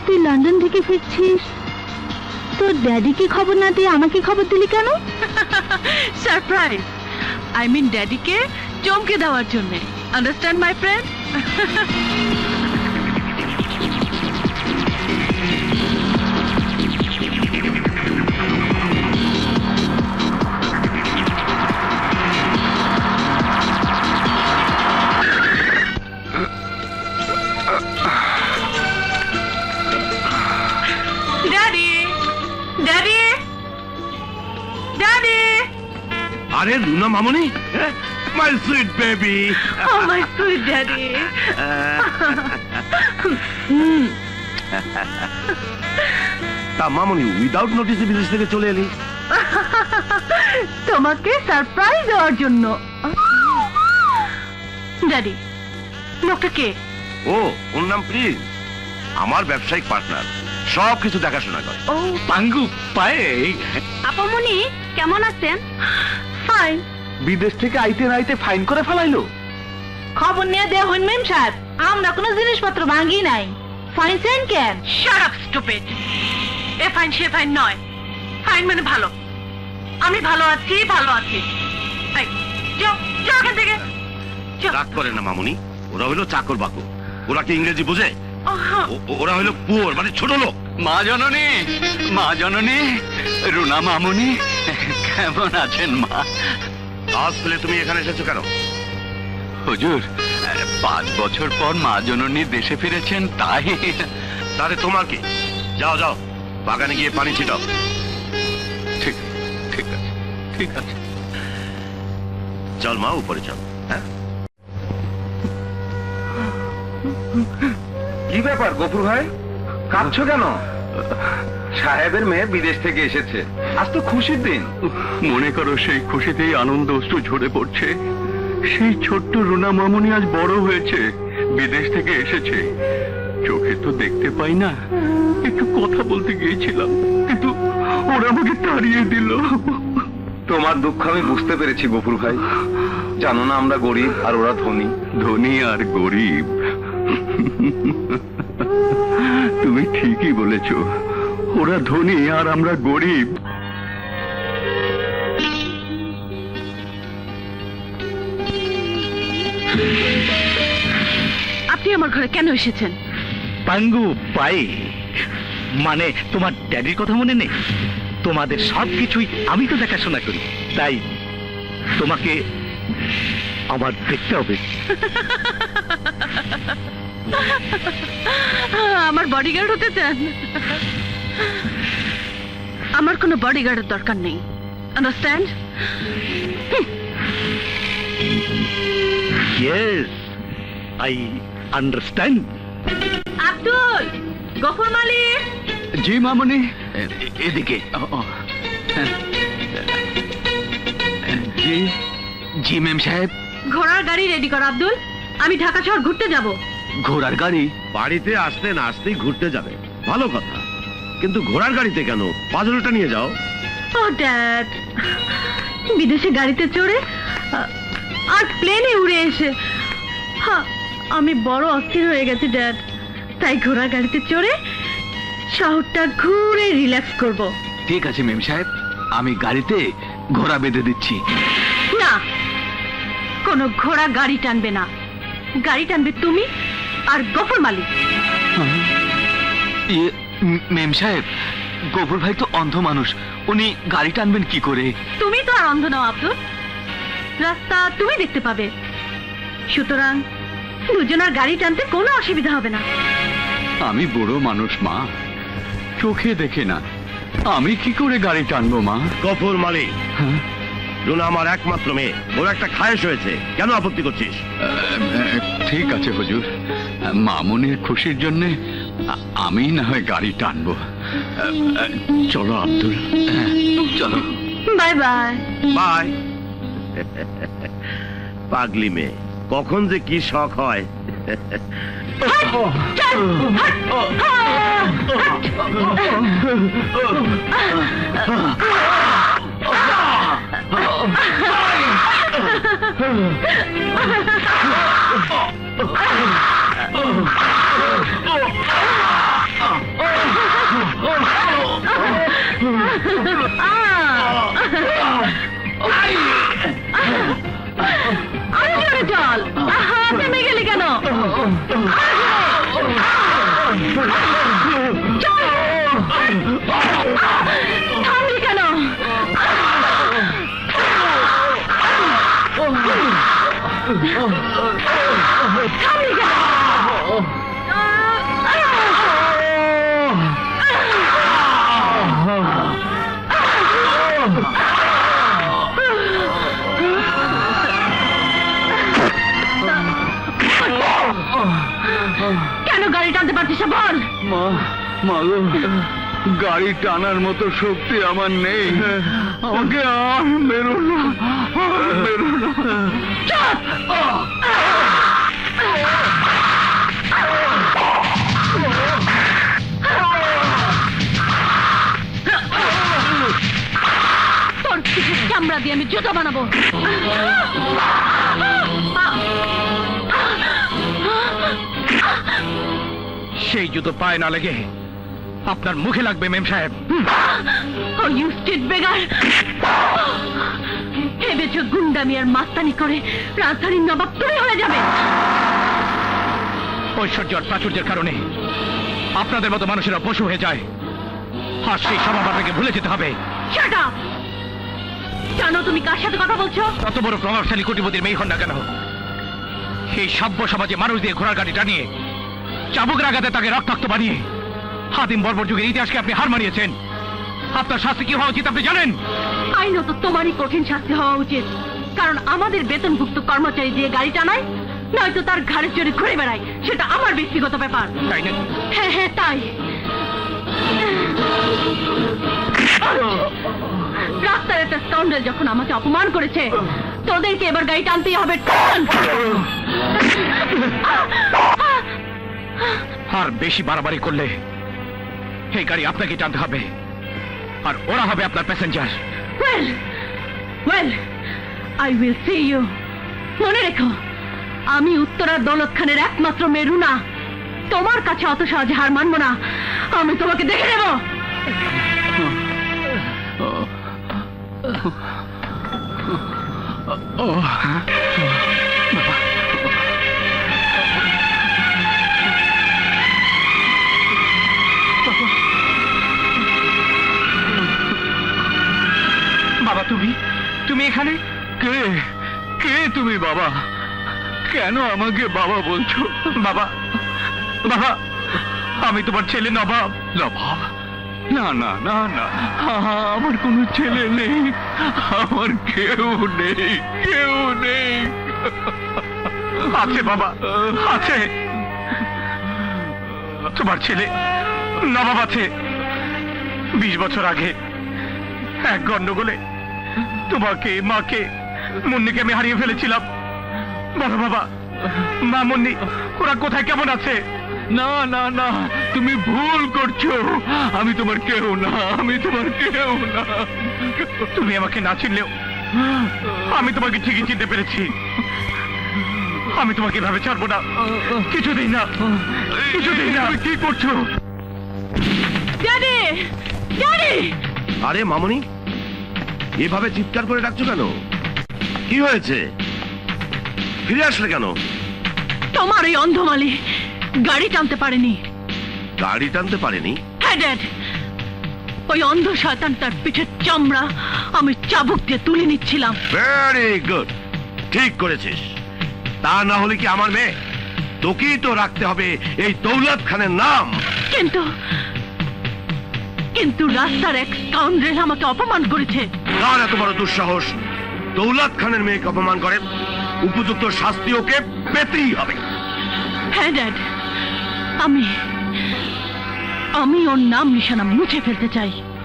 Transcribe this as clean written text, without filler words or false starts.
তুই লন্ডন থেকে ফিরছিস, তোর ড্যাডিকে খবর না দিয়ে আমাকে খবর দিলি কেন? সারপ্রাইজ, আই মিন ড্যাডিকে চমকে দেওয়ার জন্য। Understand my friend? Daddy, daddy, daddy! আরে রুনা মামনি, my sweet baby. Oh, my sweet daddy. তা মামনি, উইদাউট নোটিসে বিদেশ থেকে চলে এলি? তোমাকে সারপ্রাইজ দেওয়ার জন্য। ড্যাডি, লোকটা কে? ও, ওর নাম প্রিন্স, আমার ব্যবসায়িক পার্টনার, সব কিছু দেখাশোনা করে। ও পাঙ্গু পায়ে আপামনি কেমন আছেন? ফাইন। বিদেশ থেকে আইতে না আইতে ফাইন করে ফেলাইলো। খবর নিয়ে দেওয়া হইন মেম সাহেব, আমরা কোনো জিনিসপত্র ভাঙি নাই। ফাইন চেন কেন? Shut up stupid. এ ফাইন সে ফাইন নয়। ফাইন মানে ভালো। আমি ভালো আছি, ভালো আছি। এই, যাও যাও এখান থেকে, যাও। রাগ করে না মামনি, ওরা হইলো চাকর বাকর, ওরা কি ইংরেজি বোঝে? আহ, ওরা হইলো পুয়ার, মানে ছোট লোক। মা জননী, মা জননী, রুনা মামুনি কেমন আছেন মা? আজ ফেলে তুমি এখানে এসেছো কেন? হুজুর, 5 বছর পর মা জননী দেশে ফিরেছেন, তাই। তাহলে তোমার কি? যাও যাও, বাগানে গিয়ে পানি ছিটাও। ঠিক, ঠিক আছে, ঠিক আছে। চল মা, উপরে চল। হ্যাঁ, কি ব্যাপার গফুর ভাই, কাঁদছো কেন? সাহেবের মেয়ে বিদেশ থেকে এসেছে, আজ তো খুশির দিন। মনে করো সেই খুশিতেই আনন্দ অশ্রু ঝরে পড়ছে। সেই ছোট্ট রুনা মামুনি আজ বড় হয়েছে, বিদেশ থেকে এসেছে। চোখে তো দেখতে পাই না, একটু কথা বলতে গিয়েছিলাম, কিন্তু ওরা আমাকে তাড়িয়ে দিল। তোমার দুঃখ আমি বুঝতে পেরেছি গফুর ভাই। জানো না আমরা গরিব আর ওরা ধনী। ধনী আর গরিব, তুমি ঠিকই বলেছ। ওরা ধনী আর আমরা গরিব। আপনি আমার ঘরে কেন এসেছেন? পাঙ্গু পাই, মানে তোমার ড্যাডির কথা মনে নেই? তোমাদের সবকিছুই আমি তো দেখাশোনা করি, তাই তোমাকে আমার দেখতে হবে। আমার বডিগার্ড হতে চান? আমার কোনো বডিগার্ডের দরকার নেই। Understand? Yes, I understand. Abdul, Gafur Malik. জি মামুনি, এদিকে। জি জি মেম সাহেব। ঘোড়ার গাড়ি রেডি কর আব্দুল, আমি ঢাকা শহর ঘুরতে যাব। ঘোড়ার গাড়ি? বাড়িতে আসতে না আসতেই ঘুরতে যাবে, ভালো কথা, কিন্তু ঘোড়ার গাড়িতে কেন? পাজরটা নিয়ে যাও। ও ড্যাড, বিদেশে গাড়িতে চড়ে আর প্লেনে উড়ে এসে আমি বড় অস্থির হয়ে গেছি ড্যাড। তাই ঘোড়া গাড়িতে চড়ে শহরটা ঘুরে রিল্যাক্স করব। ঠিক আছে মেম সাহেব, আমি গাড়িতে ঘোড়া বেঁধে দিচ্ছি। না, কোনো ঘোড়া গাড়ি টানবে না, গাড়ি টানবে তুমি আর গফুর মালিক। মেম সাহেব, গফুর ভাই তো অন্ধ মানুষ, উনি গাড়ি টানবেন কি করে? তুমি তো আর অন্ধ নাও আব্দুল, রাস্তা তুমি দেখতে পাবে, সুতরাং দুজনের গাড়ি টানতে কোনো অসুবিধা হবে না। আমি বুড়ো মানুষ মা, চোখে দেখে না, আমি কি করে গাড়ি টানবো মা? গফুর মালিক, হ্যাঁ? রুনা আমার একমাত্র মেয়ে, ওর একটা খায়েশ হয়েছে, কেন আপত্তি করছিস? ঠিক আছে হুজুর, মামুনির খুশির জন্য আমি না হয় গাড়ি টানবো। চলো আব্দুল, চলো। Bye bye. বাই। পাগলি মেয়ে, কখন যে কি শখ হয়। আরে জোরে চল, থেমে গেলি কেন? চল, থামলি কেন? থামলি কেন? কেন গাড়ি টানতে পারছিস না বল? মা গো, গাড়ি টানার মতো শক্তি আমার নেই। আমাকে আর মেরো না, আর মেরো না। তোর পিঠের চামড়া দিয়ে আমি জুতো বানাবো। সেই জুতো পায়ে না লেগে আপনার মুখে লাগবে মেম সাহেব। ও ইউ স্ট্রিট বেগার, ভেবেছো গুন্ডামি আর মাস্তানি করে রাজধানীর নবাব তুমি হয়ে যাবে? ঐশ্বর্য আর প্রাচুর্যের কারণে আপনাদের মতো মানুষেরা পশু হয়ে যায়, আর সেই স্বভাব আপনাকে ভুলে যেতে হবে। Shut up! জানো তুমি কার সাথে কথা বলছো? কত বড় প্রভাবশালী কোটিপতির মেয়ে হন না কেন, এই সভ্য সমাজে মানুষ দিয়ে ঘোড়ার গাড়ি টানিয়ে চাবুক রাগাতে তাকে রক্তাক্ত বানিয়ে হাতিম বর্বর যুগের ইতিহাসকে আপনি হার মানিয়েছেন। আপনার শাস্তি কি হওয়া উচিত আপনি জানেন? আইনত তোমারই কঠিন শাস্তি হওয়া উচিত, কারণ আমাদের বেতনভুক্ত কর্মচারী দিয়ে গাড়ি টানায়, নয়তো তার ঘাড়ে চড়ে ঘুরে বেড়ায়। সেটা আমার ব্যক্তিগত ব্যাপার। তাই না? হ্যাঁ হ্যাঁ তাই। রাস্তার একটা স্কাউন্ডার যখন আমাকে অপমান করেছে, তোদেরকে এবার গাড়ি টানতেই হবে। টান! আর বেশি বাড়াবাড়ি করলে এই গাড়ি আপনাকে টানতে হবে, আর ওরা হবে আপনার passenger. Well well, I will see you. মনে রেখো, আমি উত্তরার দৌলত খানের একমাত্র মেয়ে রুনা। তোমার কাছে অত সহজে হার মানবো না। আমি তোমাকে দেখে নেব। বাবা, তুমি এখানে? কে কে তুমি বাবা? কেন আমাকে বাবা বলছো? বাবা, বাবা, আমি তোমার ছেলে নবাব। নবাব? না না না না, আমার কোনো ছেলে নেই, আমার কেউ নেই, কেউ নেই। আছে বাবা, আছে। তোমার ছেলে নবাব আছে। 20 বছর আগে এক গন্ডগোলে তোমাকে, মাকে, মুন্নিকে আমি হারিয়ে ফেলেছিলাম। বলো বাবা, মা, মুন্নি ওরা কোথায়, কেমন আছে? না না না, তুমি ভুল করছো। আমি তোমার কেউ না, আমি তোমার কেউ না। তুমি আমাকে না চিনলেও আমি তোমাকে ঠিকই চিনতে পেরেছি। আমি তোমাকে এভাবে ছাড়বো না, কিছুদিন না, কিছুদিন না। তুমি কি করছো? Daddy, daddy! আরে মামনি, এভাবে চিৎকার করে ডাকছো কেন? কি হয়েছে? ফিরে আসলে কেন? তোমার ওই অন্ধমালি গাড়ি টানতে পারেনি। গাড়ি টানতে পারেনি? হ্যাঁ ড্যাড, ওই অন্ধ শয়তান তার পিঠের চামড়া আমি চাবুক দিয়ে তুলে নিচ্ছিলাম। ভেরি গুড, ঠিক করেছিস। তা না হলে কি আমার মেয়ে? তোকেই তো রাখতে হবে এই দৌলত খানের নাম। কিন্তু কিন্তু রাস্তার এক স্কাউন্ডার আমাকে অপমান করেছে। কার এত বড় দুঃসাহস দৌলত খানের মেয়েকে অপমান করে? উপযুক্ত শাস্তি ওকে পেতেই হবে। হ্যাঁ ড্যাড, আমি ওর নাম নিশানা মুছে ফেলতে চাই।